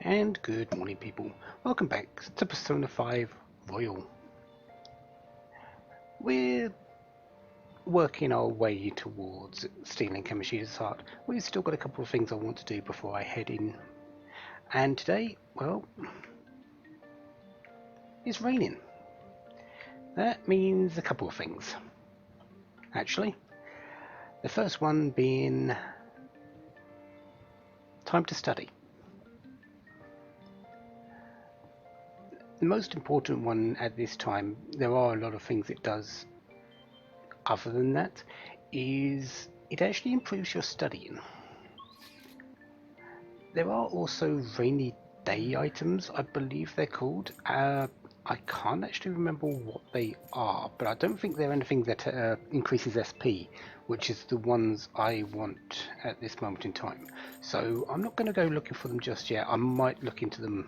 And good morning, people. Welcome back to Persona 5 Royal. We're working our way towards stealing Kamoshida's heart. We've still got a couple of things I want to do before I head in. And today, well, it's raining. That means a couple of things, actually. The first one being time to study. The most important one at this time, there are a lot of things it does other than that, is it actually improves your studying. There are also rainy day items, I believe they're called. I can't actually remember what they are, but I don't think they're anything that increases SP, which is the ones I want at this moment in time. So I'm not going to go looking for them just yet. I might look into them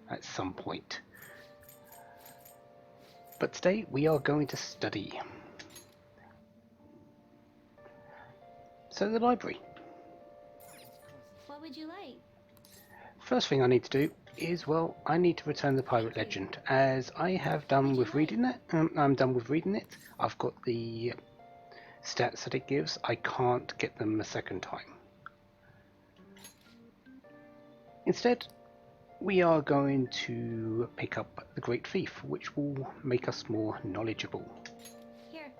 at some point. But today we are going to study. So the library. What would you like? First thing I need to do is, well, I need to return the Pirate Legend, as I have done with reading it. I'm done with reading it. I've got the stats that it gives. I can't get them a second time. Instead, we are going to pick up the Great Thief, which will make us more knowledgeable. Here.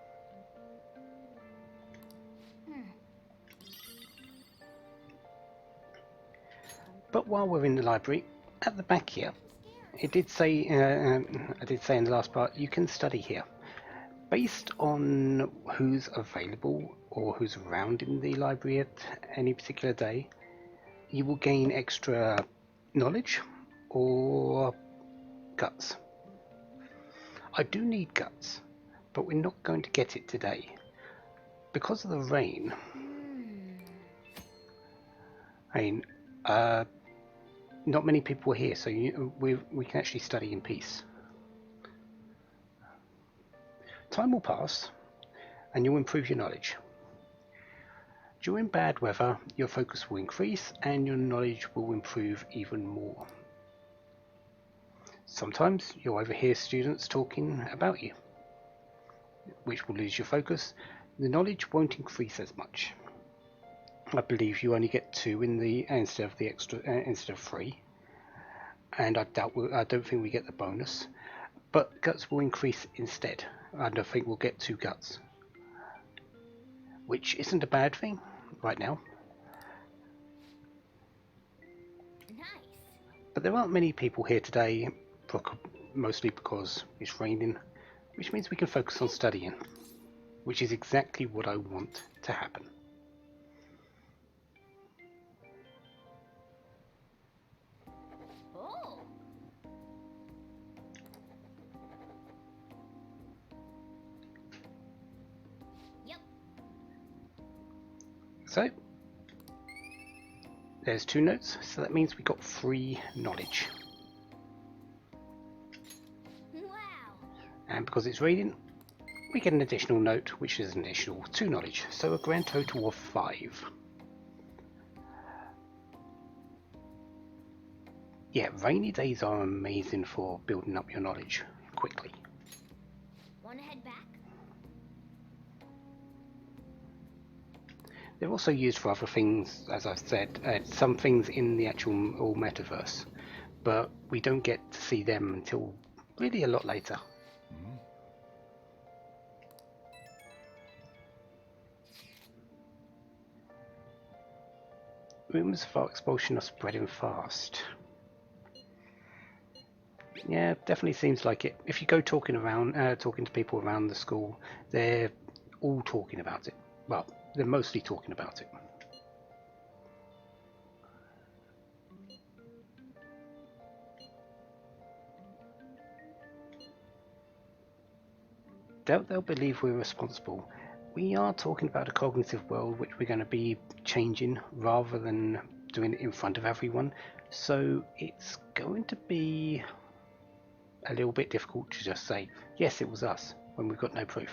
But while we're in the library, at the back here, it did say, I did say in the last part, you can study here. Based on who's available or who's around in the library at any particular day, you will gain extra knowledge or guts. I do need guts, but we're not going to get it today. Because of the rain, not many people are here, so we can actually study in peace. Time will pass, and you'll improve your knowledge. During bad weather, your focus will increase and your knowledge will improve even more. Sometimes you'll overhear students talking about you, which will lose your focus. The knowledge won't increase as much. I believe you only get 2 in the instead of 3, and I don't think we get the bonus. But guts will increase instead. I don't think we'll get 2 guts, which isn't a bad thing right now. Nice. But there aren't many people here today, mostly because it's raining, which means we can focus on studying, which is exactly what I want to happen. Oh. Yep. So there's 2 notes, so that means we got 3 knowledge. Wow. And because it's reading, we get an additional note, which is an additional 2 knowledge, so a grand total of 5. Yeah, rainy days are amazing for building up your knowledge quickly. Wanna head back? They're also used for other things, as I've said, some things in the actual metaverse, but we don't get to see them until really a lot later. Rumours of our expulsion are spreading fast. Yeah, definitely seems like it. If you go talking to people around the school, they're all talking about it. Well, they're mostly talking about it. Doubt they'll believe we're responsible. We are talking about a cognitive world which we're going to be changing rather than doing it in front of everyone. So it's going to be a little bit difficult to just say, yes, it was us, when we've got no proof.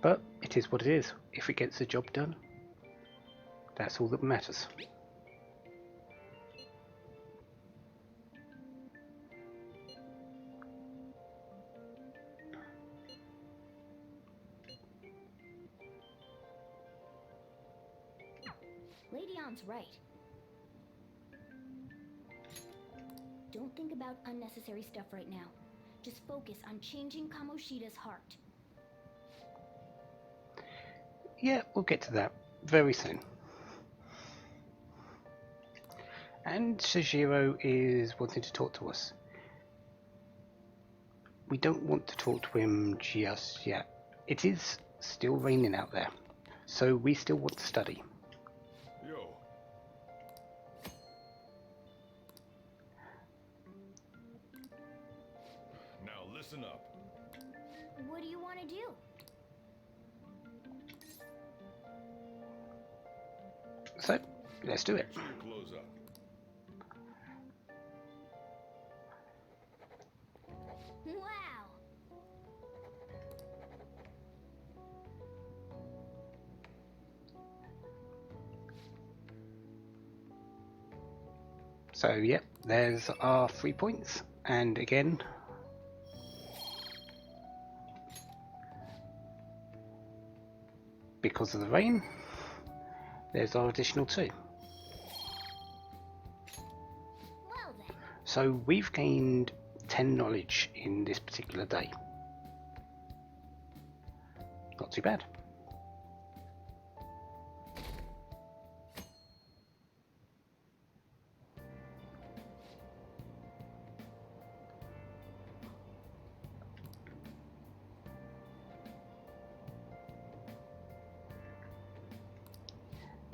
But it is what it is. If it gets the job done, that's all that matters. sounds right. Don't think about unnecessary stuff right now. Just focus on changing Kamoshida's heart. Yeah, we'll get to that very soon. And Sejiro is wanting to talk to us. We don't want to talk to him just yet. It is still raining out there, so we still want to study. Yo. Now listen up. What do you want to do? So, let's do it. Make sure your clothes up. Wow! So, yep, there's our 3 points. And again, because of the rain, there's our additional 2. Well then. So we've gained 10 knowledge in this particular day. Not too bad.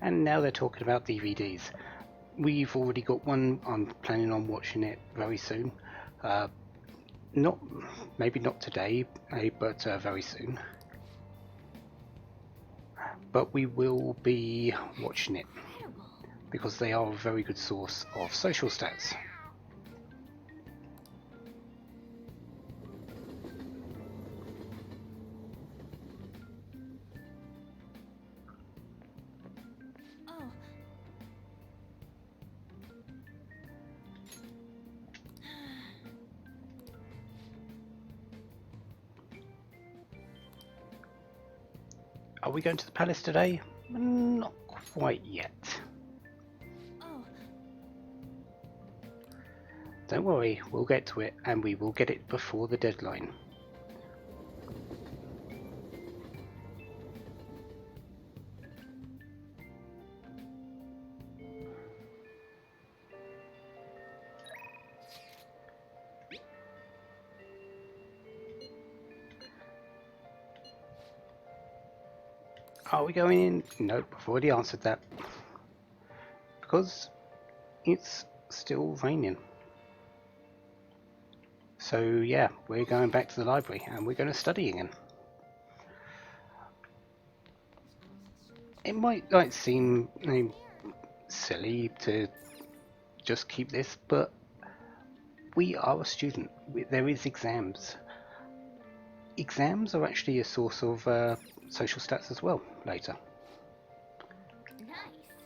And now they're talking about DVDs. We've already got one. I'm planning on watching it very soon. Maybe not today, but very soon. But we will be watching it Incredible. because they are a very good source of social stats. Oh. Are we going to the palace today? Not quite yet. Oh. Don't worry, we'll get to it, and we will get it before the deadline. Are we going in? Nope, I've already answered that. Because it's still raining. So yeah, we're going back to the library and we're going to study again. It might seem silly to just keep this, but we are a student. There is exams. Exams are actually a source of social stats as well later. Nice.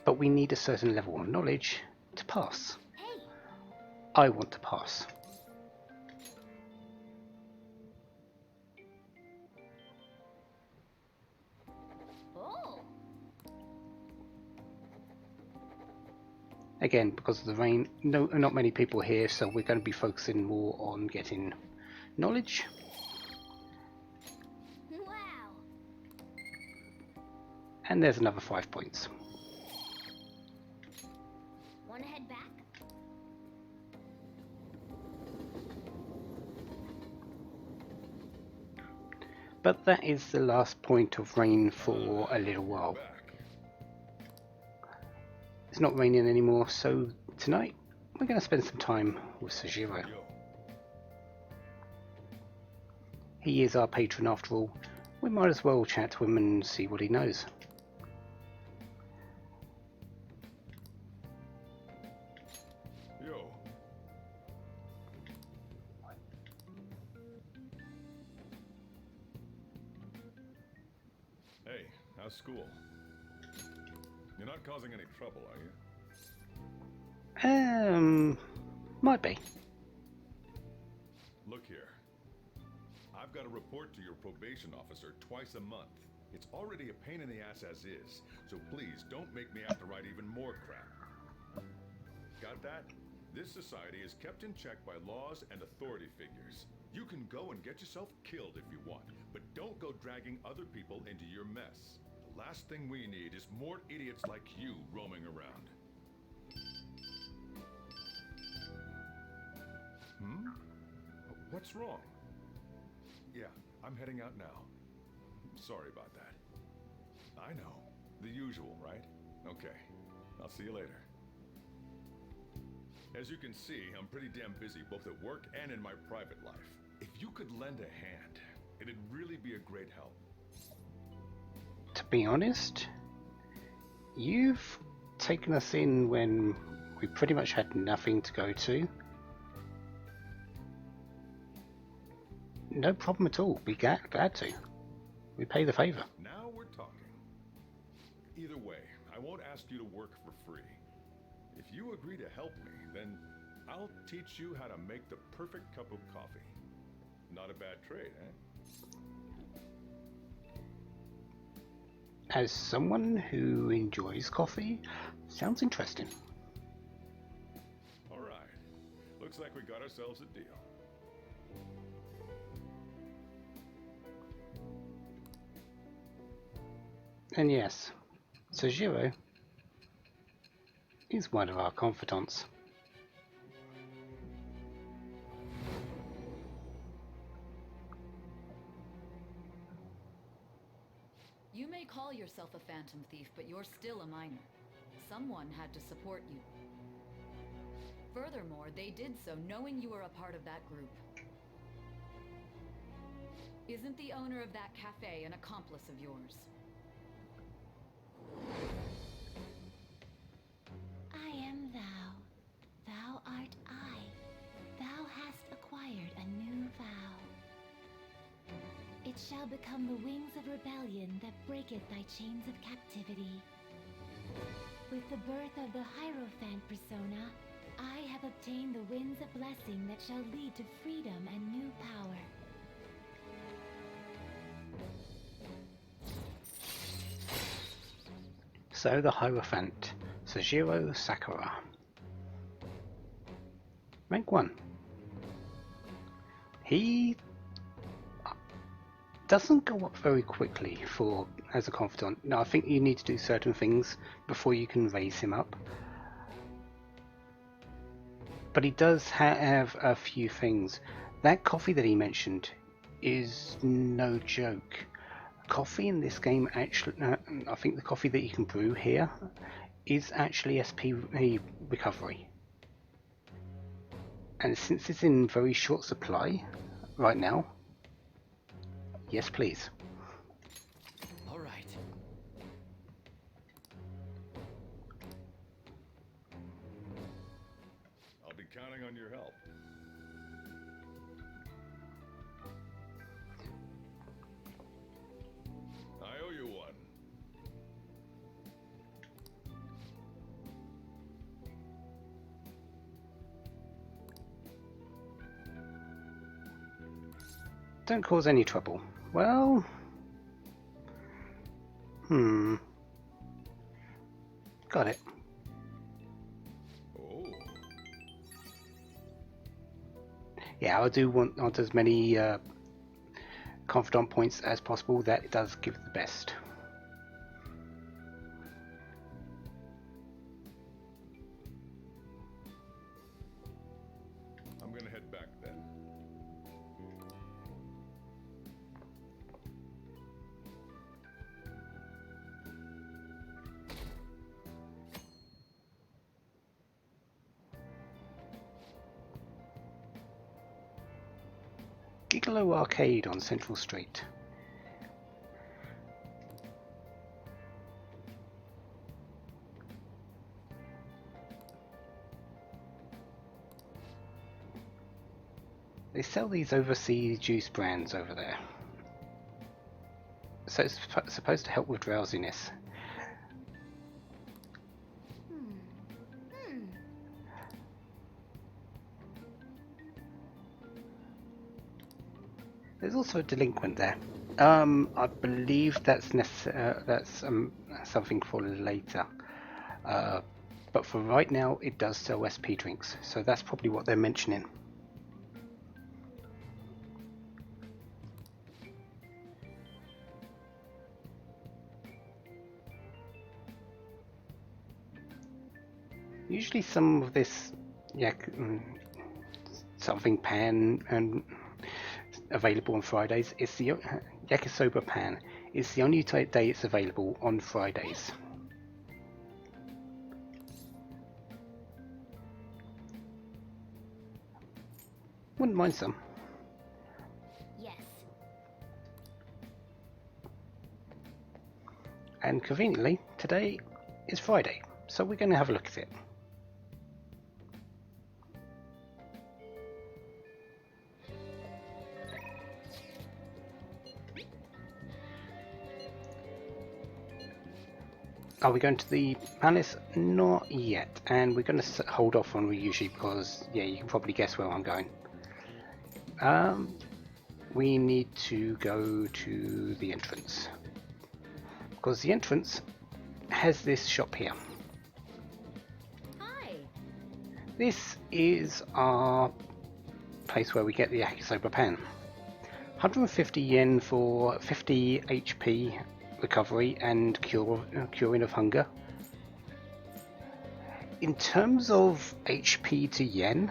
But we need a certain level of knowledge to pass. Hey. I want to pass. Oh. Again, because of the rain, not many people here, so we're going to be focusing more on getting knowledge. Wow. And there's another 5 points. Want to head back? But that is the last point of rain for a little while. Back. It's not raining anymore, so tonight we're going to spend some time with Sejiro. Yo. He is our patron after all. We might as well chat to him and see what he knows. Yo. Hey, how's school? You're not causing any trouble, are you? Might be. Look here. I've got to report to your probation officer twice a month. It's already a pain in the ass as is, so please don't make me have to write even more crap. Got that? This society is kept in check by laws and authority figures. You can go and get yourself killed if you want, but don't go dragging other people into your mess. The last thing we need is more idiots like you roaming around. Hmm? What's wrong? Yeah, I'm heading out now. Sorry about that. I know. The usual, right? Okay. I'll see you later. As you can see, I'm pretty damn busy both at work and in my private life. If you could lend a hand, it'd really be a great help. To be honest, you've taken us in when we pretty much had nothing to go to. No problem at all. Be glad to. We pay the favour. Now we're talking. Either way, I won't ask you to work for free. If you agree to help me, then I'll teach you how to make the perfect cup of coffee. Not a bad trade, eh? As someone who enjoys coffee, sounds interesting. All right. Looks like we got ourselves a deal. And yes, Sojiro is one of our confidants. You may call yourself a phantom thief, but you're still a minor. Someone had to support you. Furthermore, they did so knowing you were a part of that group. Isn't the owner of that cafe an accomplice of yours? I am thou. Thou art I. Thou hast acquired a new vow. It shall become the wings of rebellion that breaketh thy chains of captivity. With the birth of the Hierophant persona, I have obtained the winds of blessing that shall lead to freedom and new power. So the Hierophant, Sojiro Sakura. Rank 1. He doesn't go up very quickly for as a confidant. Now I think you need to do certain things before you can raise him up. But he does have a few things. That coffee that he mentioned is no joke. Coffee in this game actually, I think the coffee that you can brew here is actually SP recovery. And since it's in very short supply right now, yes please. All right. I'll be counting on your help. I owe you one. Don't cause any trouble. Well, got it. Oh. Yeah, I do want as many confidant points as possible. That does give the best. I'm gonna head back then. Gigolo Arcade on Central Street. They sell these overseas juice brands over there. So it's supposed to help with drowsiness. There's also a delinquent there. I believe that's something for later. But for right now, it does sell SP drinks, so that's probably what they're mentioning. Usually some of this something pan and available on Fridays. It's the Yakisoba pan. It's the only day it's available on Fridays. Wouldn't mind some. Yes. And conveniently, today is Friday, so we're going to have a look at it. Are we going to the palace? Not yet, and we're going to hold off on Ryuji because, yeah, you can probably guess where I'm going. We need to go to the entrance because the entrance has this shop here. Hi. This is our place where we get the Yakisoba pan. 150 yen for 50 HP recovery and curing of hunger. In terms of HP to yen,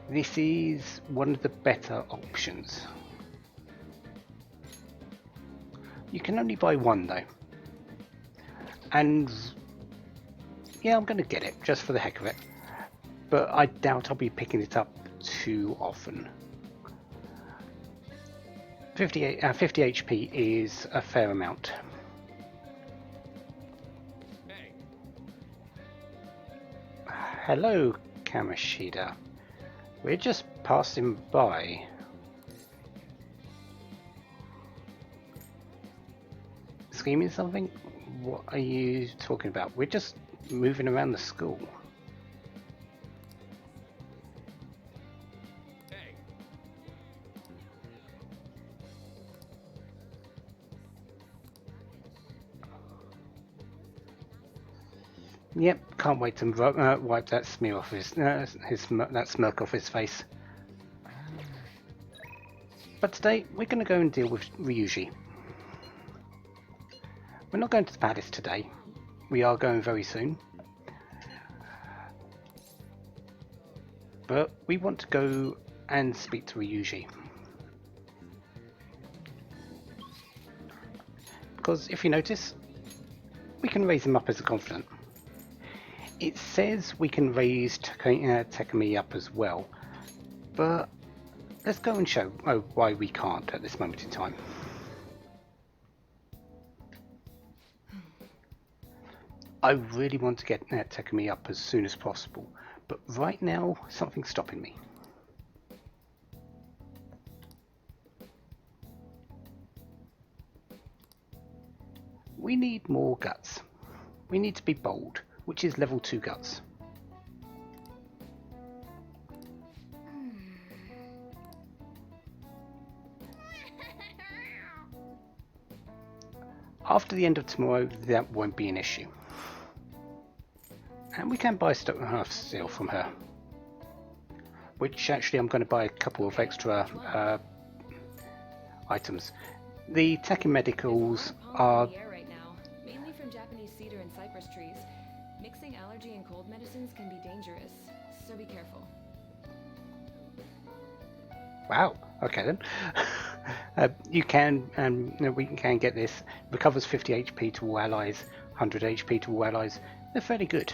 this is one of the better options. You can only buy one though. And yeah, I'm going to get it just for the heck of it. But I doubt I'll be picking it up too often. 50 HP is a fair amount. Hey, Hello, Kamoshida. We're just passing by. Scheming something? What are you talking about? We're just moving around the school. hey. Yep, can't wait to wipe that smear off that smirk off his face. But today we're going to go and deal with Ryuji. We're not going to the palace today. We are going very soon. But we want to go and speak to Ryuji. Because if you notice, we can raise him up as a confidant. It says we can raise Takumi up as well, but let's go and show why we can't at this moment in time. I really want to get Takumi up as soon as possible, but right now something's stopping me. We need more guts. We need to be bold, which is level 2 guts. After the end of tomorrow, that won't be an issue. And we can buy stuff still from her. Which actually I'm going to buy a couple of extra items. The Teki Medicals are... The air right now, mainly from Japanese cedar and cypress trees. Mixing allergy and cold medicines can be dangerous, so be careful. Wow, okay then. We can get this. Recovers 50 HP to all allies, 100 HP to all allies. They're fairly good.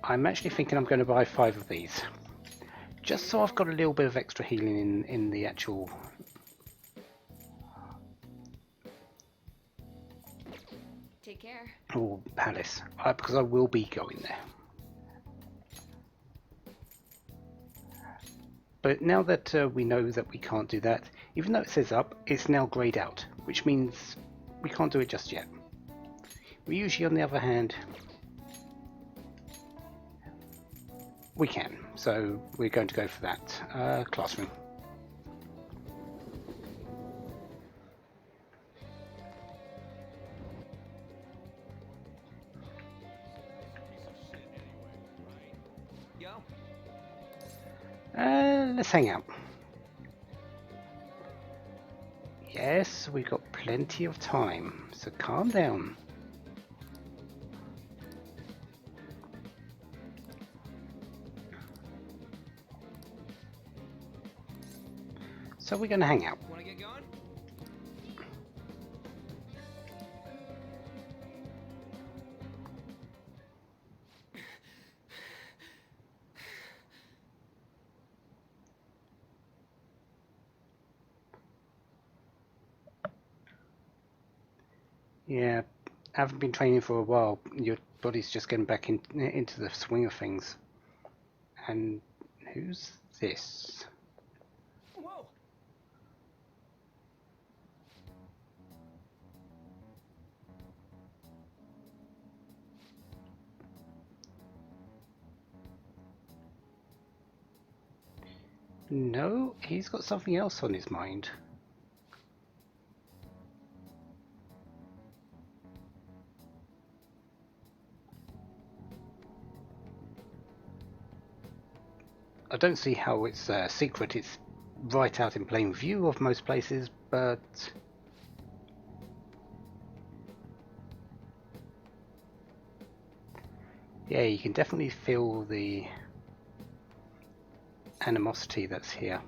I'm actually thinking I'm going to buy 5 of these. Just so I've got a little bit of extra healing in the actual... Take care. palace. Because I will be going there. But now that we know that we can't do that, even though it says up, it's now greyed out, which means we can't do it just yet. Ryuji, on the other hand, we can. So we're going to go for that classroom. Let's hang out. Yes, we've got plenty of time, so calm down. So we're going to hang out. Wanna get going? Yeah, I haven't been training for a while. Your body's just getting back into the swing of things. And who's this? Whoa! No, he's got something else on his mind. I don't see how it's a secret. It's right out in plain view of most places, but yeah, you can definitely feel the animosity that's here.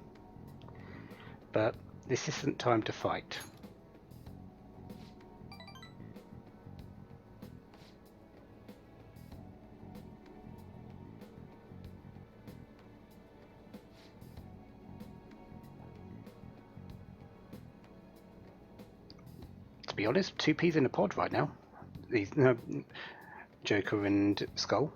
But this isn't time to fight. To be honest, two peas in a pod right now. These Joker and Skull.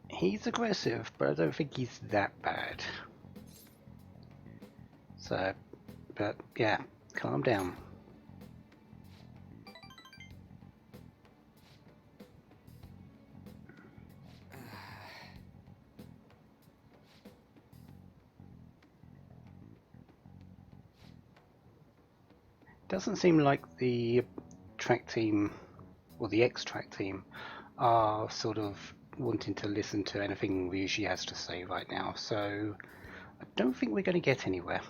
He's aggressive, but I don't think he's that bad. So, but yeah, calm down. Doesn't seem like the track team or the X-Track team are sort of wanting to listen to anything Ryuji has to say right now, so I don't think we're going to get anywhere.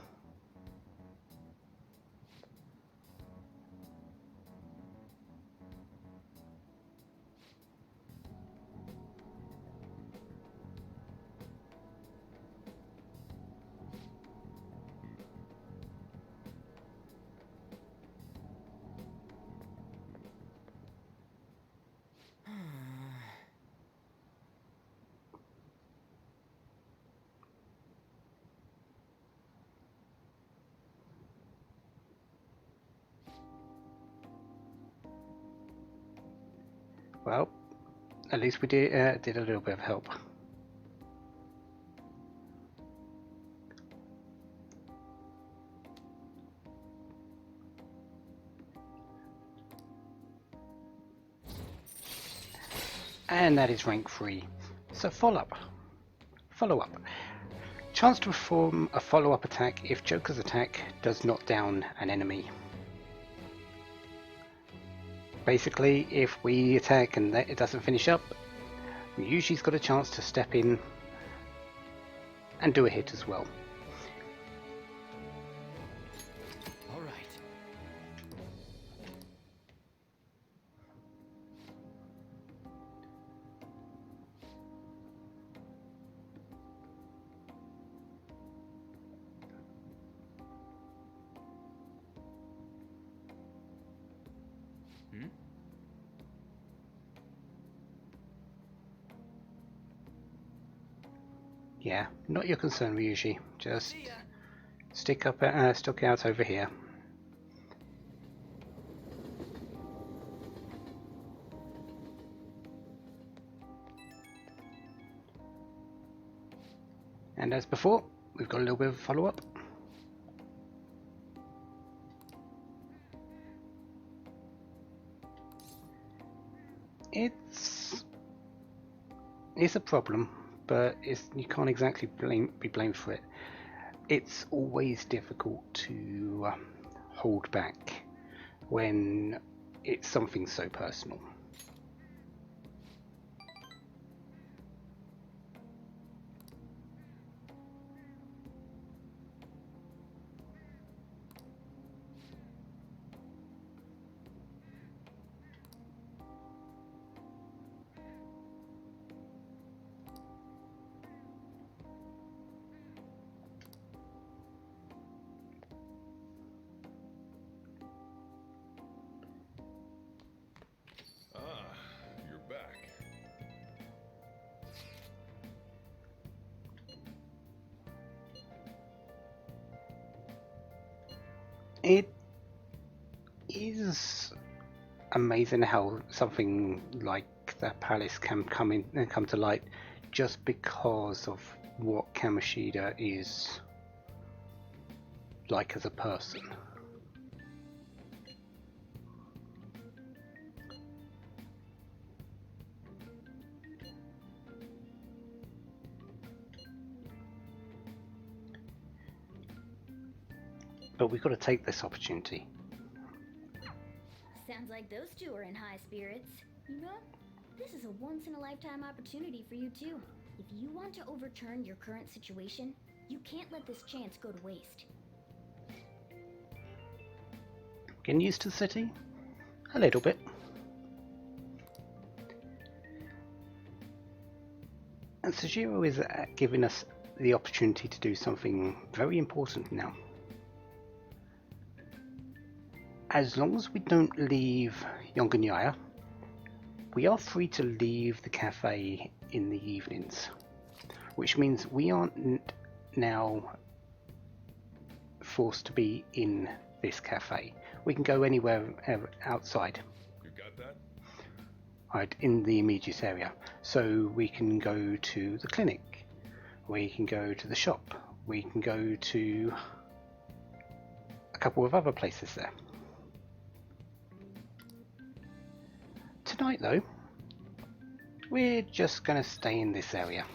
Well, at least we did a little bit of help. And that is rank 3. So follow up. Chance to perform a follow-up attack if Joker's attack does not down an enemy. Basically, if we attack and it doesn't finish up, Ryuji's got a chance to step in and do a hit as well. All right. Hmm? Yeah, not your concern, Ryuji. Just See ya. stick out over here. And as before, we've got a little bit of follow-up. It's a problem, but you can't exactly be blamed for it. It's always difficult to hold back when it's something so personal. Ah, you're back. It is amazing how something like the palace can come to light just because of what Kamoshida is like as a person. But we've got to take this opportunity. Sounds like those two are in high spirits. You know, this is a once-in-a-lifetime opportunity for you too. If you want to overturn your current situation, you can't let this chance go to waste. Getting used to the city? A little bit. And Sojiro is giving us the opportunity to do something very important now. As long as we don't leave Yonganyaya, we are free to leave the cafe in the evenings, which means we aren't now forced to be in this cafe. We can go anywhere outside, You got that? right, in the immediate area. So we can go to the clinic, we can go to the shop, we can go to a couple of other places there. Tonight though, we're just going to stay in this area.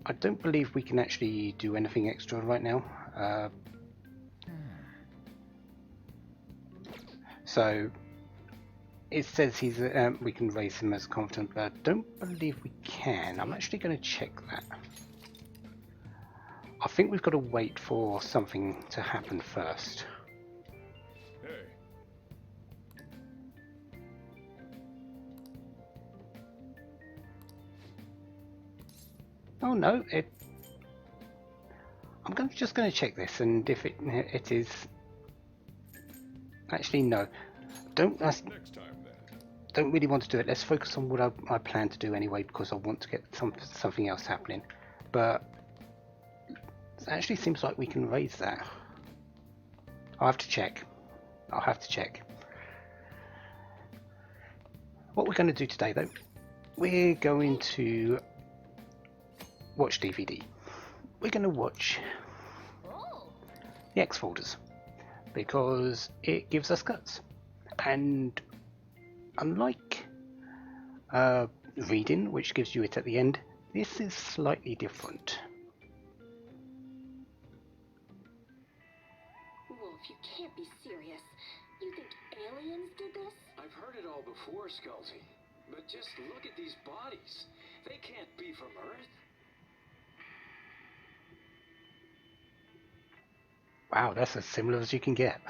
I don't believe we can actually do anything extra right now. So it says we can raise him as confident, but I don't believe we can. I'm actually going to check that. I think we've got to wait for something to happen first. Hey, Oh no, I'm just going to check this, and if it is actually no, next time then. don't really want to do it. Let's focus on what I plan to do anyway, because I want to get something else happening. But it actually seems like we can raise that. I'll have to check. What we're going to do today though, we're going to watch DVD. We're going to watch Oh! the X Folders because it gives us guts, and unlike reading, which gives you it at the end, this is slightly different. Wolf, you can't be serious. You think aliens did this? I've heard it all before, Skullsy. But just look at these bodies. They can't be from Earth. Wow, that's as similar as you can get.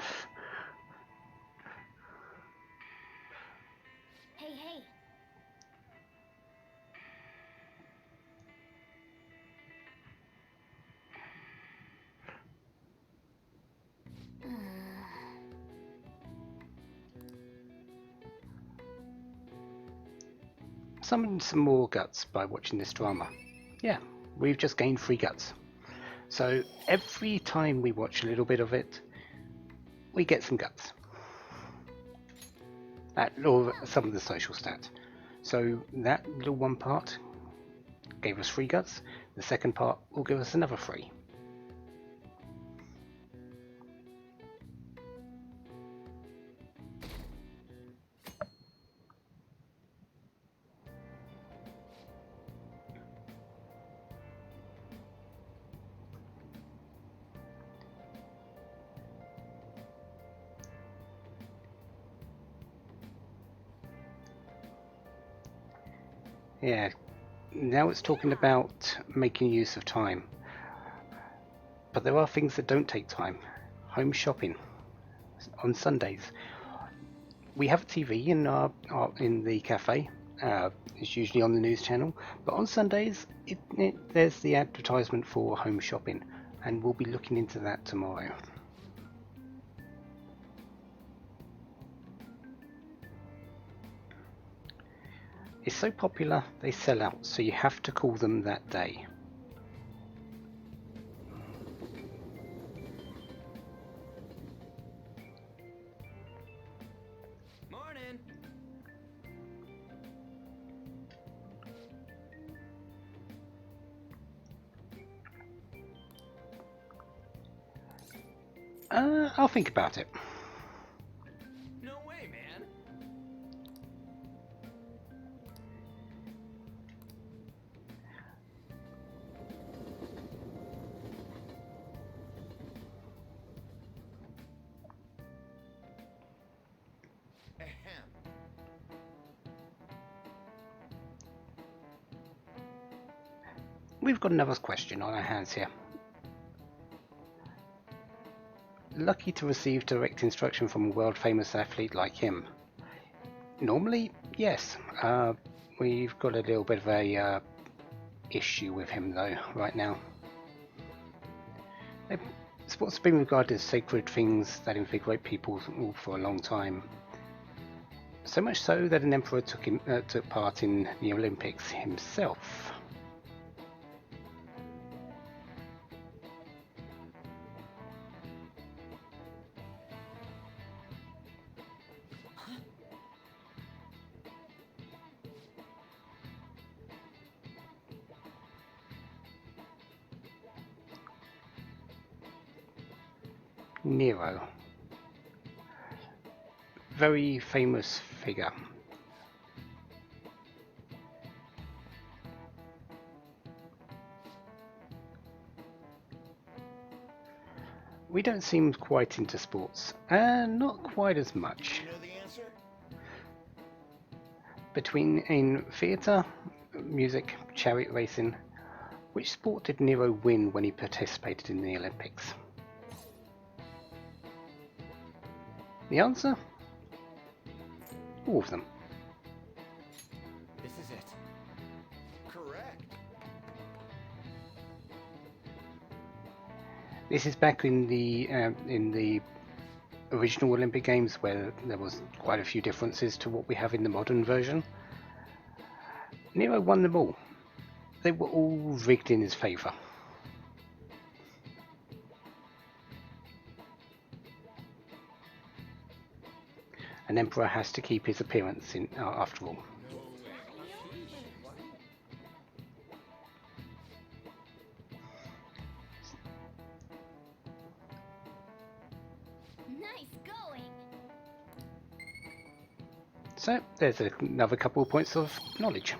Hey, hey! Summon some more guts by watching this drama. Yeah, we've just gained 3 guts. So every time we watch a little bit of it, we get some guts. Or some of the social stats. So that little one part gave us 3 guts. The second part will give us another 3. Yeah. Now it's talking about making use of time. But there are things that don't take time. Home shopping on Sundays. We have a TV in the cafe. It's usually on the news channel, but on Sundays there's the advertisement for home shopping, and we'll be looking into that tomorrow. It's so popular they sell out, so you have to call them that day. Morning. I'll think about it. No way, man. Ahem. We've got another question on our hands here. Lucky to receive direct instruction from a world-famous athlete like him? Normally, yes. We've got a little bit of a issue with him though right now. Sports have been regarded as sacred things that invigorate people for a long time. So much so that an emperor took part in the Olympics himself. Nero. Very famous figure. We don't seem quite into sports, and not quite as much. You know the answer? Between in theatre, music, chariot racing, which sport did Nero win when he participated in the Olympics? The answer? All of them. This is it. Correct. This is back in the original Olympic Games, where there was quite a few differences to what we have in the modern version. Nero won them all. They were all rigged in his favour. An emperor has to keep his appearance in after all. Nice going! So there's another couple of points of knowledge.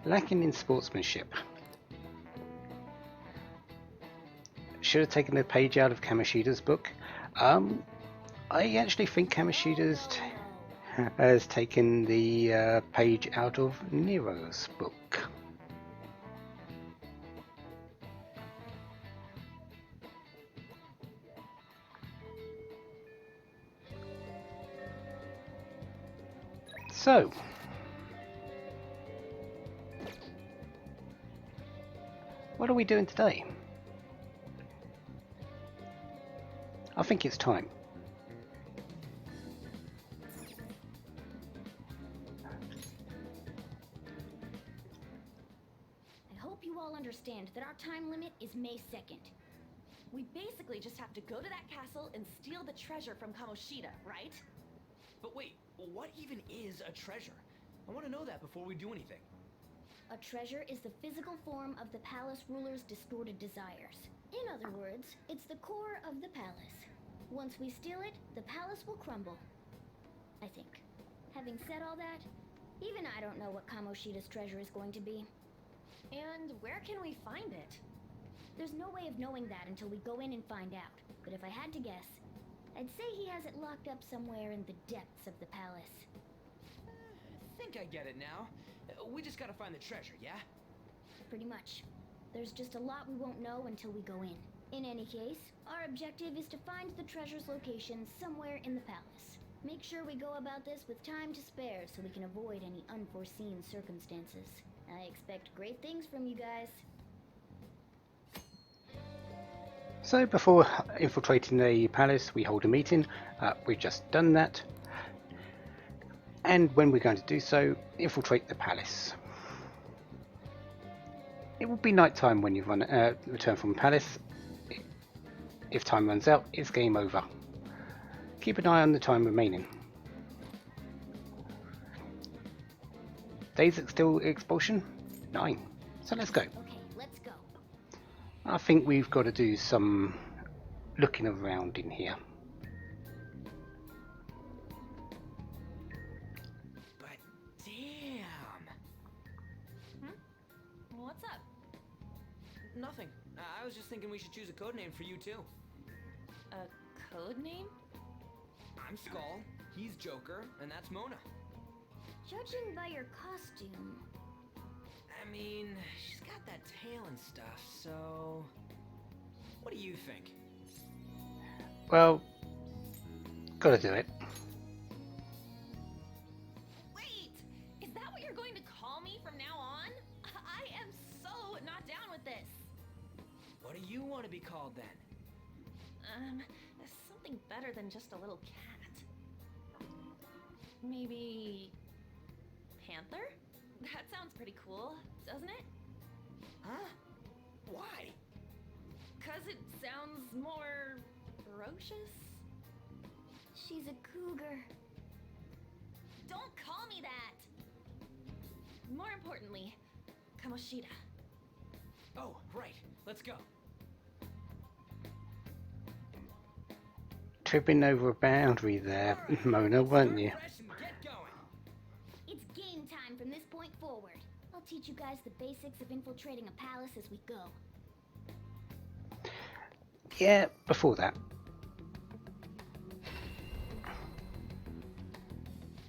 Lacking in sportsmanship. Should have taken a page out of Kamoshida's book. I actually think Kamoshida's has taken the page out of Nero's book. So, what are we doing today? I think it's time. I hope you all understand that our time limit is May 2nd. We basically just have to go to that castle and steal the treasure from Kamoshida, right? But wait, what even is a treasure? I want to know that before we do anything. A treasure is the physical form of the palace ruler's distorted desires. In other words, it's the core of the palace. Once we steal it, the palace will crumble. I think. Having said all that, even I don't know what Kamoshida's treasure is going to be. And where can we find it? There's no way of knowing that until we go in and find out. But if I had to guess, I'd say he has it locked up somewhere in the depths of the palace. I think I get it now. We just gotta find the treasure, yeah? Pretty much. There's just a lot we won't know until we go in. In any case, our objective is to find the treasure's location somewhere in the palace. Make sure we go about this with time to spare so we can avoid any unforeseen circumstances. I expect great things from you guys. So before infiltrating the palace, we hold a meeting. We've just done that. And when we're going to do so, infiltrate the palace. It will be night time when you return from the palace. If time runs out, it's game over. Keep an eye on the time remaining. Days still expulsion? 9. So let's go. Okay, let's go. I think we've got to do some looking around in here. But damn! What's up? Nothing. I was just thinking we should choose a code name for you too. A code name? I'm Skull, he's Joker, and that's Mona. Judging by your costume, I mean, she's got that tail and stuff, so... What do you think? Well, gotta do it. Wait! Is that what you're going to call me from now on? I am so not down with this. What do you want to be called then? Something better than just a little cat. Maybe... Panther? That sounds pretty cool, doesn't it? Huh? Why? 'Cause it sounds more ferocious? she's a cougar. Don't call me that! More importantly, Kamoshida. Oh, right. Let's go. Tripping over a boundary there, Mona, weren't you? Fresh and get going. It's game time from this point forward. I'll teach you guys the basics of infiltrating a palace as we go. Yeah, before that.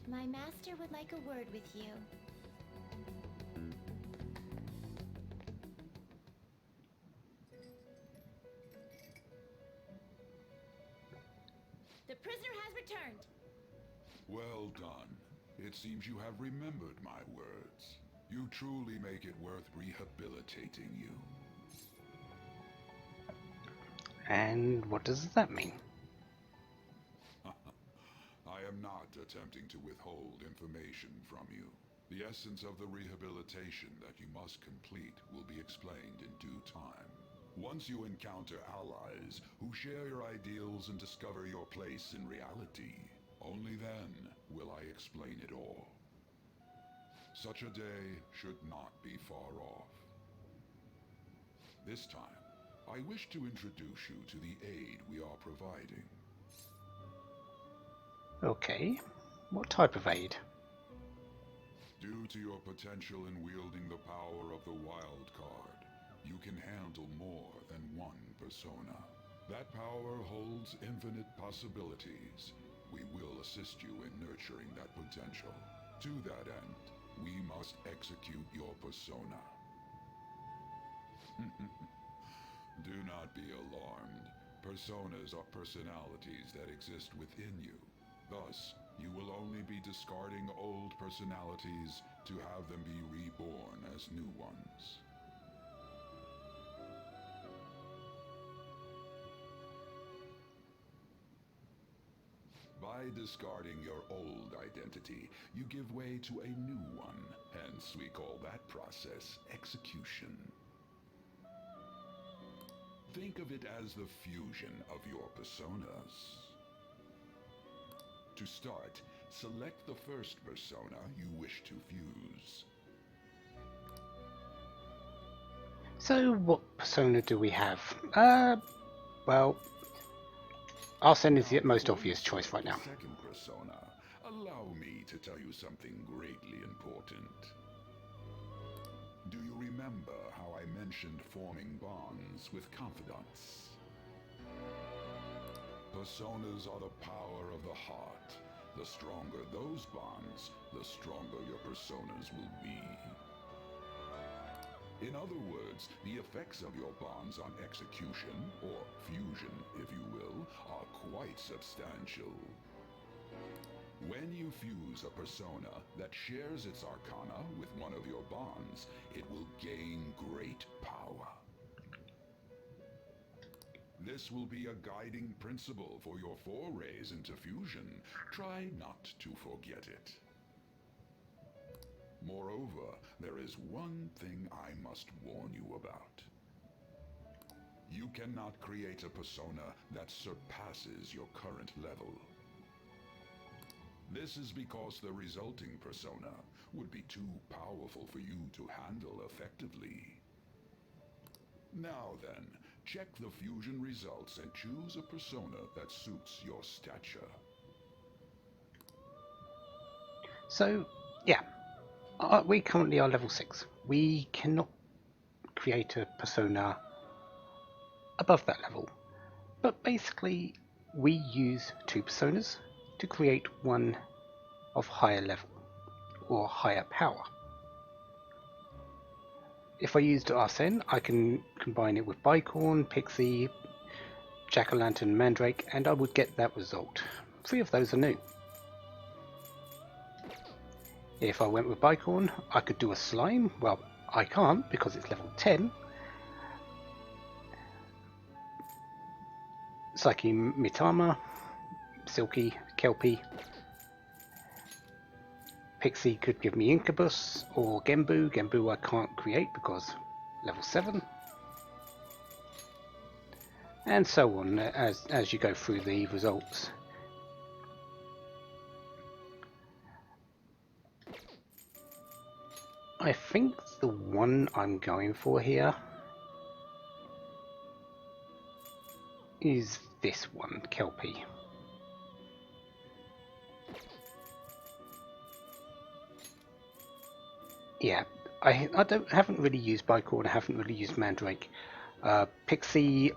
My master would like a word with you. The prisoner has returned. Well done. It seems you have remembered my words. You truly make it worth rehabilitating you. And what does that mean? I am not attempting to withhold information from you. The essence of the rehabilitation that you must complete will be explained in due time. Once you encounter allies who share your ideals and discover your place in reality, only then will I explain it all. Such a day should not be far off. This time, I wish to introduce you to the aid we are providing. Okay, what type of aid? Due to your potential in wielding the power of the wild card, you can handle more than one persona. That power holds infinite possibilities. We will assist you in nurturing that potential. To that end, we must execute your persona. Do not be alarmed. Personas are personalities that exist within you. Thus, you will only be discarding old personalities to have them be reborn as new ones. By discarding your old identity, you give way to a new one. Hence, we call that process execution. Think of it as the fusion of your personas. To start, select the first persona you wish to fuse. So, what persona do we have? Well, Arsene is the most obvious choice right now. Second persona, allow me to tell you something greatly important. Do you remember remember how I mentioned forming bonds with confidants. Personas are the power of the heart. The stronger those bonds, the stronger your personas will be. In other words, the effects of your bonds on execution, or fusion, if you will, are quite substantial. When you fuse a persona that shares its arcana with one of your bonds, it will gain great power. This will be a guiding principle for your forays into fusion. Try not to forget it. Moreover, there is one thing I must warn you about. You cannot create a persona that surpasses your current level. This is because the resulting persona would be too powerful for you to handle effectively. Now then, check the fusion results and choose a persona that suits your stature. So, yeah. We currently are level 6. We cannot create a persona above that level. But basically, we use 2 personas to create one of higher level, or higher power. If I used Arsene, I can combine it with Bicorn, Pixie, Jack-o'-lantern, Mandrake, and I would get that result. 3 of those are new. If I went with Bicorn, I could do a slime. Well, I can't because it's level 10. Psyche Mitama, Silky, Kelpie. Pixie could give me Incubus or Genbu. Genbu I can't create because level 7. And so on as you go through the results. I think the one I'm going for here is this one, Kelpie. Yeah, I haven't really used Bicorn, I haven't really used Mandrake. Pixie,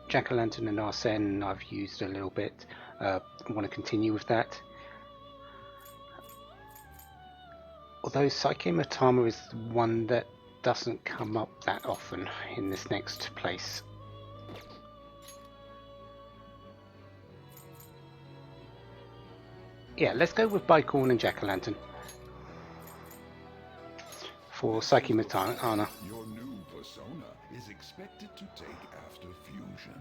Jack-o'-lantern and Arsene I've used a little bit. I want to continue with that. Although Psyche Mitama is the one that doesn't come up that often in this next place. Yeah, let's go with Bicorn and Jack-o'-lantern for Psyche Mitama. Your new persona is expected to take after fusion.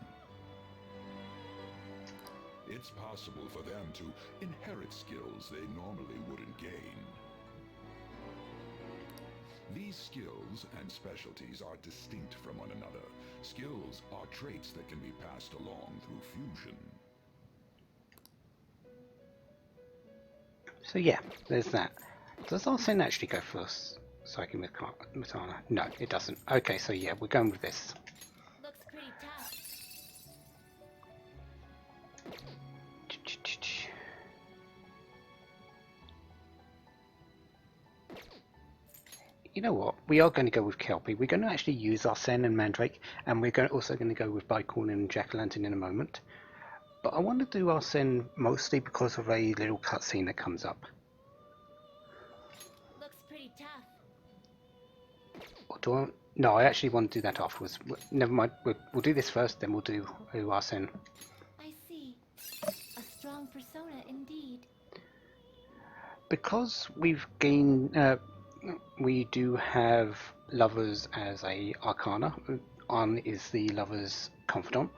It's possible for them to inherit skills they normally wouldn't gain. These skills and specialties are distinct from one another. Skills are traits that can be passed along through fusion. So yeah, there's that. Does Arsene actually go first? Psyche Mitama? No, it doesn't. Okay, so yeah, we're going with this. Looks pretty tough. You know what? We are going to go with Kelpie. We're going to actually use Arsene and Mandrake, and we're also going to go with Bicorn and Jack-o'-lantern in a moment. But I want to do Arsene mostly because of a little cutscene that comes up. Looks pretty tough. Or do I? No, I actually want to do that afterwards. Never mind. We'll do this first, then we'll do Arsene. I see. A strong persona indeed. Because we've gained, we do have lovers as a arcana. An is the lover's confidant.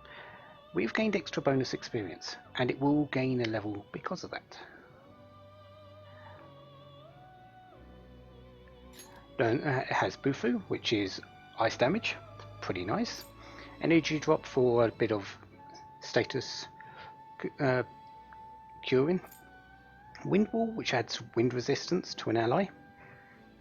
We've gained extra bonus experience, and it will gain a level because of that. Then it has Bufu, which is ice damage, pretty nice. Energy drop for a bit of status curing. Wind Wall, which adds wind resistance to an ally.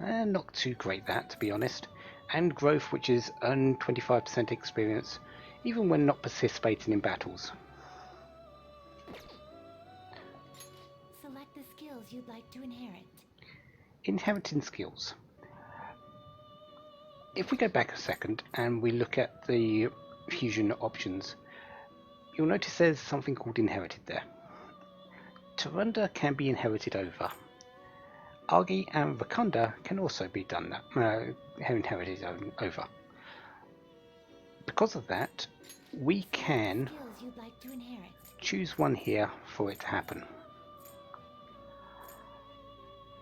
Not too great that, to be honest. And Growth, which is earn 25% experience, even when not participating in battles. Select the skills you'd like to inherit. Inheriting skills. if we go back a second and we look at the fusion options, you'll notice there's something called inherited there. Tarunda can be inherited over. Agi and Vakunda can also be done that, inherited over. Because of that, we can Skills you'd like to inherit. choose one here for it to happen.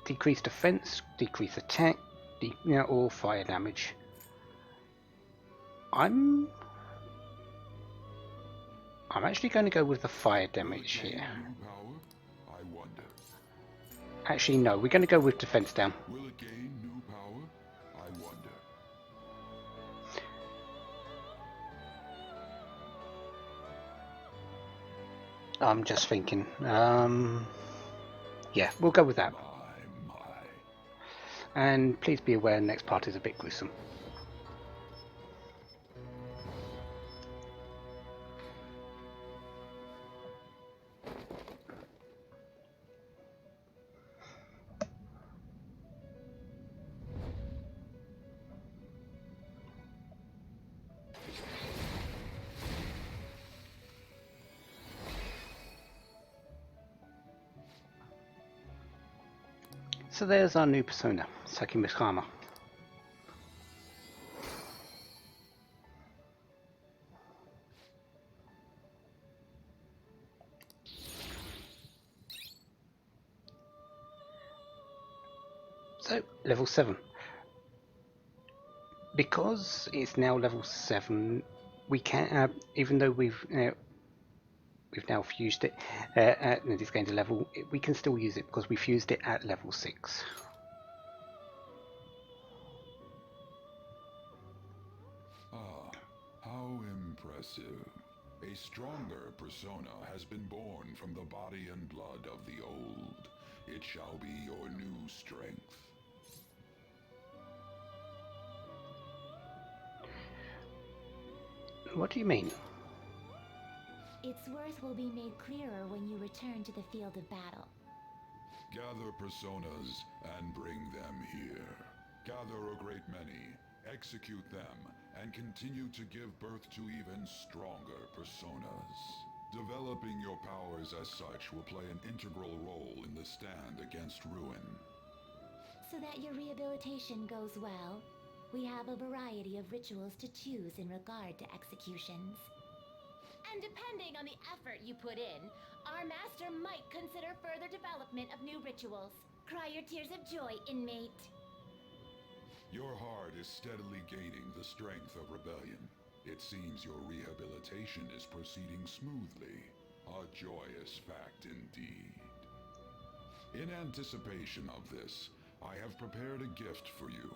Decrease defense, decrease attack, or fire damage. I'm actually going to go with the fire damage here. New power? I wonder. Actually, no, we're going to go with defense down. Will it gain new power? I wonder. I'm just thinking. Yeah, we'll go with that. My. And please be aware, the next part is a bit gruesome. So there's our new persona, Saki Mikama. So, level 7. Because it's now level 7, we can, even though we've now fused it, and it's going to level, we can still use it because we fused it at level 6. Ah, how impressive. A stronger persona has been born from the body and blood of the old. It shall be your new strength. What do you mean? Its worth will be made clearer when you return to the field of battle. Gather personas and bring them here. Gather a great many, execute them, and continue to give birth to even stronger personas. Developing your powers as such will play an integral role in the stand against ruin. So that your rehabilitation goes well, we have a variety of rituals to choose in regard to executions. And depending on the effort you put in, our master might consider further development of new rituals. Cry your tears of joy, inmate. Your heart is steadily gaining the strength of rebellion. It seems your rehabilitation is proceeding smoothly. A joyous fact indeed. In anticipation of this, I have prepared a gift for you.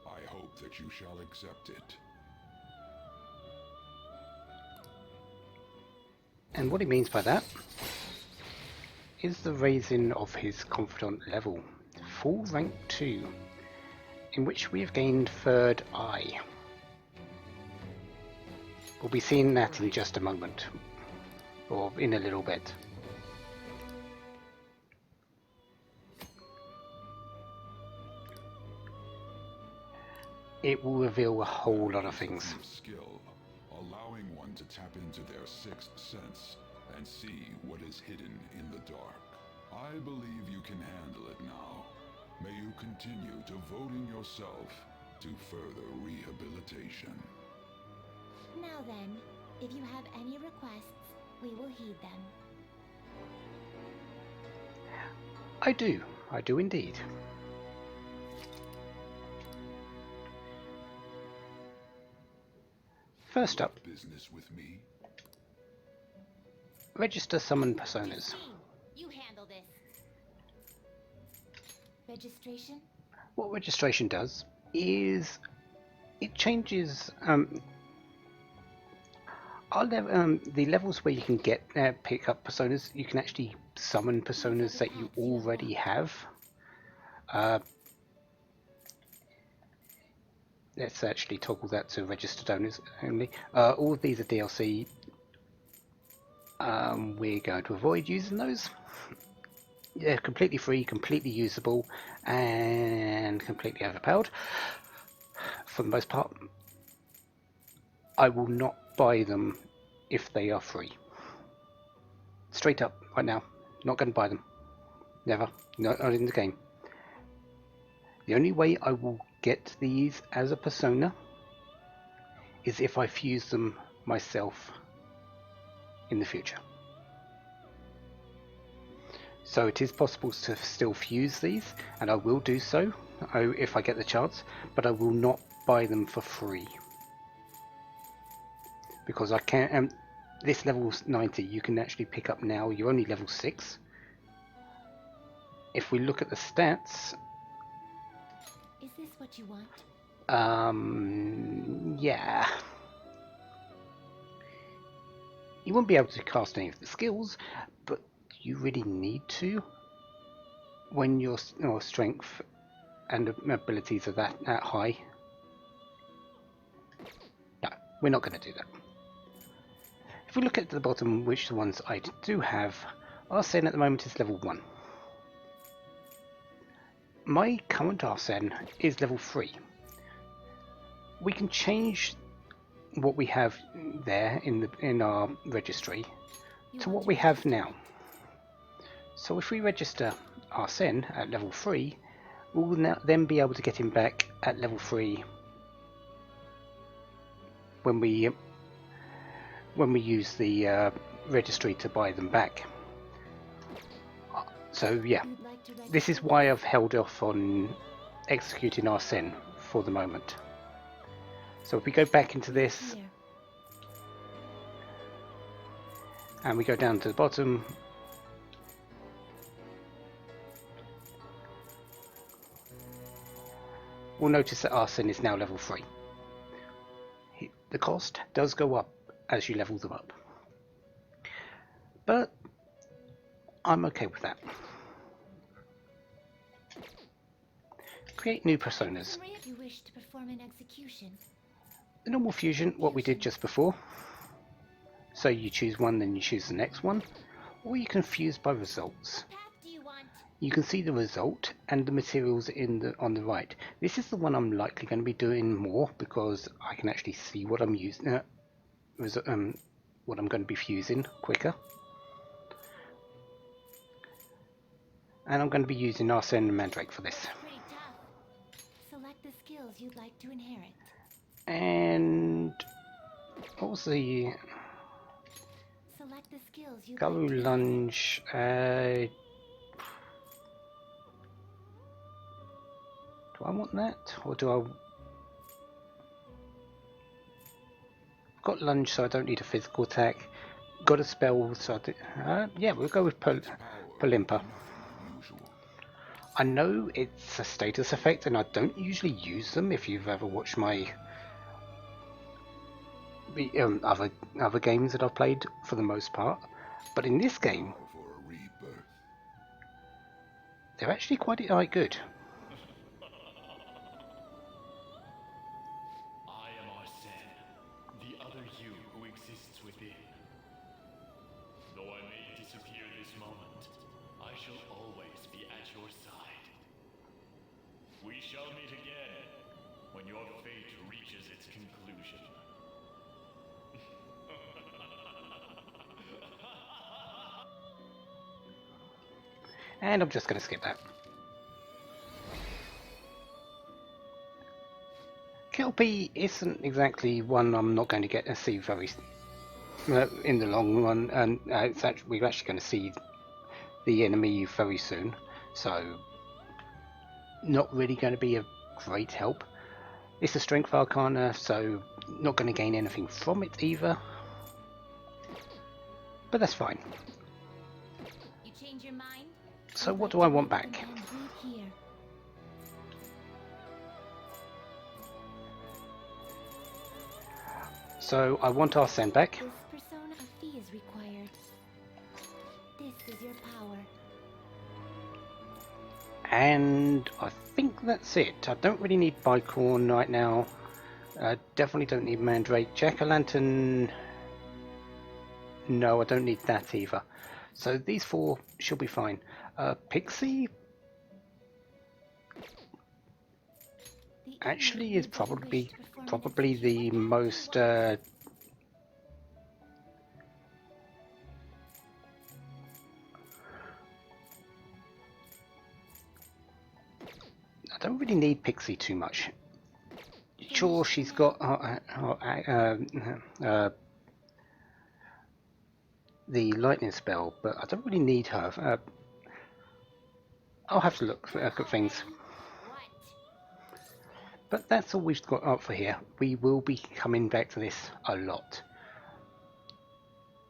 I hope that you shall accept it. And what he means by that is the raising of his confidant level, full rank 2, in which we have gained third eye. We'll be seeing that in just a moment, or in a little bit. It will reveal a whole lot of things. Skill, allowing one to tap into their sixth sense and see what is hidden in the dark. I believe you can handle it now. May you continue devoting yourself to further rehabilitation. Now then, if you have any requests, we will heed them. I do indeed. First up, Business with me? register summon personas. You handle this. Registration? What registration does is it changes the levels where you can get pick up personas. You can actually summon personas that you already have. Let's actually toggle that to registered owners only. All of these are DLC. We're going to avoid using those. They're completely free, completely usable, and completely overpowered. for the most part, I will not buy them if they are free. Straight up, right now, not going to buy them. Never, not in the game. The only way I will get these as a persona is if I fuse them myself in the future. So it is possible to still fuse these, and I will do so if I get the chance, but I will not buy them for free. Because I can't, this level 90 you can actually pick up now, you're only level 6. If we look at the stats... Is this what you want? Yeah. You won't be able to cast any of the skills, but you really need to when your strength and abilities are that high. No, we're not going to do that. If we look at the bottom, which the ones I do have, Arsene at the moment is level 1. My current Arsene is level 3. We can change what we have there in our registry to what we have now. So if we register Arsene at level 3, we'll then be able to get him back at level 3 when we use the registry to buy them back. So yeah, this is why I've held off on executing Arsene for the moment. So if we go back into this and we go down to the bottom, we'll notice that Arsene is now level 3. The cost does go up as you level them up, but I'm okay with that. Create new personas. You wish to perform an execution. The normal fusion, what we did just before. So you choose one, then you choose the next one, or you can fuse by results. You can see the result and the materials on the right. This is the one I'm likely going to be doing more because I can actually see what I'm using, what I'm going to be fusing quicker. And I'm going to be using Arsene and Mandrake for this. Pretty tough. Select the skills you'd like to inherit. And what was the Select the skills you'd Garou like to Lunge? Do I want that, or do I? Got lunge, so I don't need a physical attack. Got a spell, so yeah, we'll go with Polimpa. I know it's a status effect, and I don't usually use them. If you've ever watched my other games that I've played, for the most part, but in this game, they're actually quite good. And I'm just going to skip that. Kelpie isn't exactly one I'm not going to get to see very in the long run, and we're actually going to see the enemy very soon, so not really going to be a great help. It's a strength arcana, so not going to gain anything from it either, but that's fine. You change your mind? So what do I want back? So I want Arsene back. This persona of fee is required. This is your power. And I think that's it. I don't really need Bicorn right now. I definitely don't need Mandrake. Jack-o'-lantern... No, I don't need that either. So these 4 should be fine. Pixie? actually is probably the most I don't really need Pixie too much. Sure, she's got the lightning spell, but I don't really need her. I'll have to look at things. But that's all we've got up for here. We will be coming back to this a lot.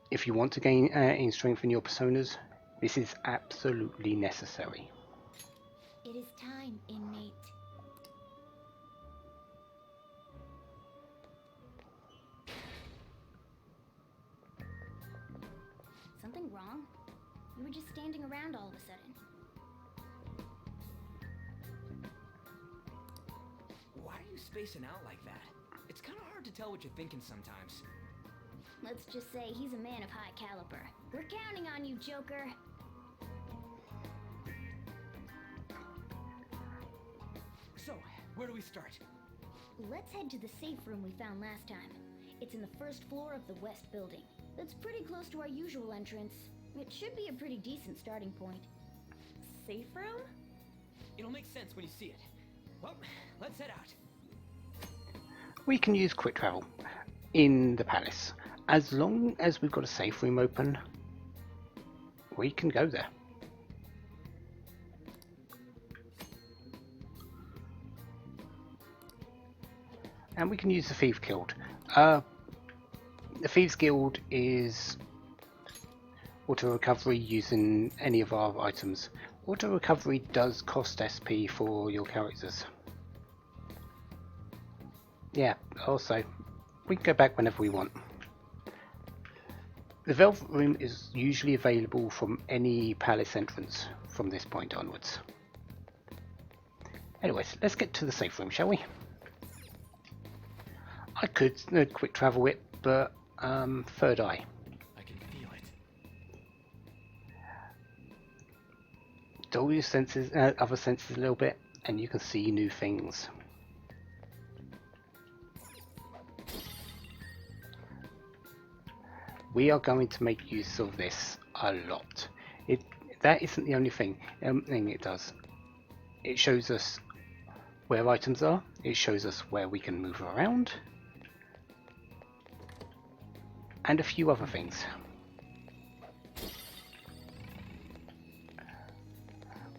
If you want to gain in strength in your personas, this is absolutely necessary. It is time, inmate. Something wrong? You were just standing around all of a sudden. Why are you spacing out like that? It's kind of hard to tell what you're thinking sometimes. Let's just say he's a man of high caliber. We're counting on you, Joker. So, where do we start? Let's head to the safe room we found last time. It's in the first floor of the west building. That's pretty close to our usual entrance. It should be a pretty decent starting point. Safe room? It'll make sense when you see it. Well, let's head out. We can use quick travel in the palace. As long as we've got a safe room open, we can go there. And we can use the Thieves Guild. The Thieves Guild is auto recovery using any of our items. Auto recovery does cost SP for your characters. Yeah, also, we can go back whenever we want. The Velvet Room is usually available from any palace entrance from this point onwards. Anyways, let's get to the safe room, shall we? I could quick travel it, but third eye. I can feel it. Dull your senses, other senses a little bit, and you can see new things. We are going to make use of this a lot. That isn't the only thing it does. It shows us where items are. It shows us where we can move around. And a few other things.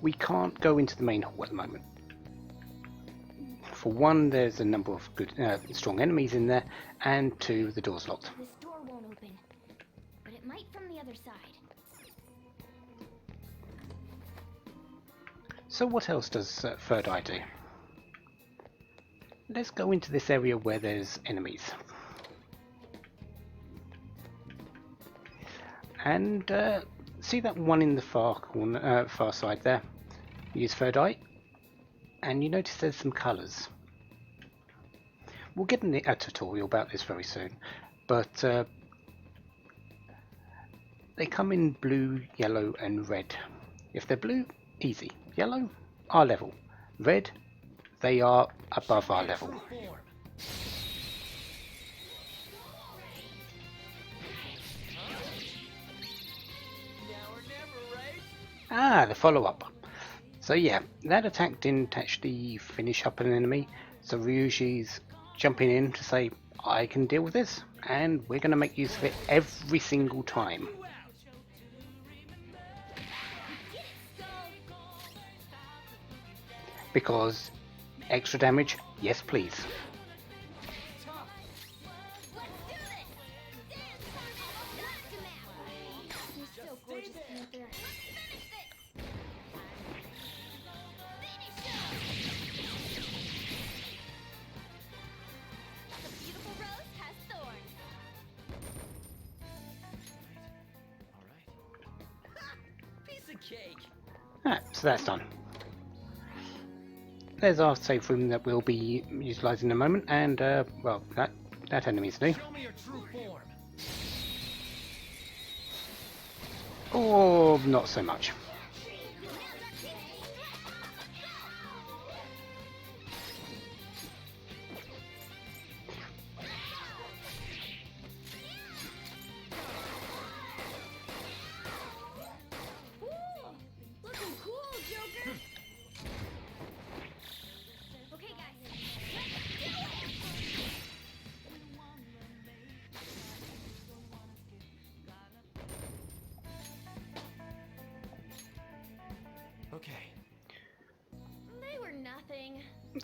We can't go into the main hall at the moment. For one, there's a number of good, strong enemies in there, and two, the door's locked. This door won't open, but it might from the other side. So what else does Third Eye do? Let's go into this area where there's enemies. And see that one in the far corner, far side there? Use Third Eye, and you notice there's some colours. We'll get a tutorial about this very soon, but they come in blue, yellow, and red. If they're blue, easy. Yellow, our level. Red, they are above our level. Ah, the follow-up. So yeah, that attack didn't actually finish up an enemy, so Ryuji's jumping in to say, I can deal with this, and we're going to make use of it every single time. Because extra damage, yes please. You're so gorgeous, Panther. The beautiful rose has thorns. Alright. Piece of cake. So that's done. There's our safe room that we'll be utilising in a moment, and well, that enemy's new. Show me your true form. Or not so much.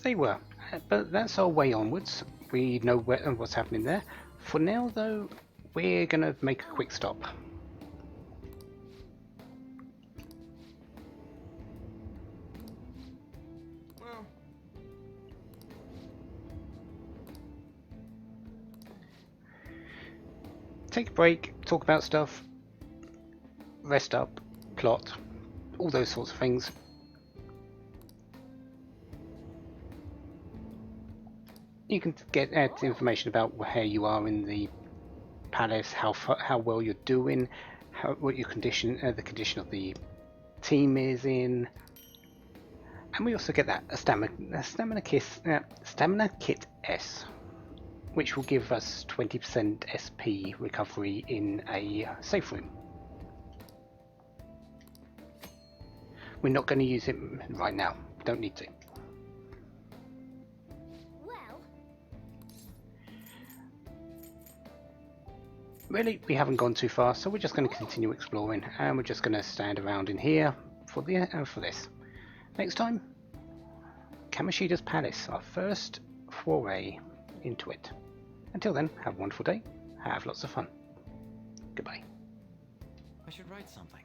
They were, but that's our way onwards. We know what's happening there. For now, though, we're going to make a quick stop. Well, Take a break, talk about stuff, rest up, plot, all those sorts of things. You can get information about where you are in the palace, how well you're doing, what your condition, the condition of the team is in, and we also get that stamina kit S, which will give us 20% SP recovery in a safe room. We're not going to use it right now. Don't need to. Really, we haven't gone too far, so we're just going to continue exploring, and we're just going to stand around in here for this. Next time, Kamoshida's Palace, our first foray into it. Until then, have a wonderful day, have lots of fun. Goodbye. I should write something.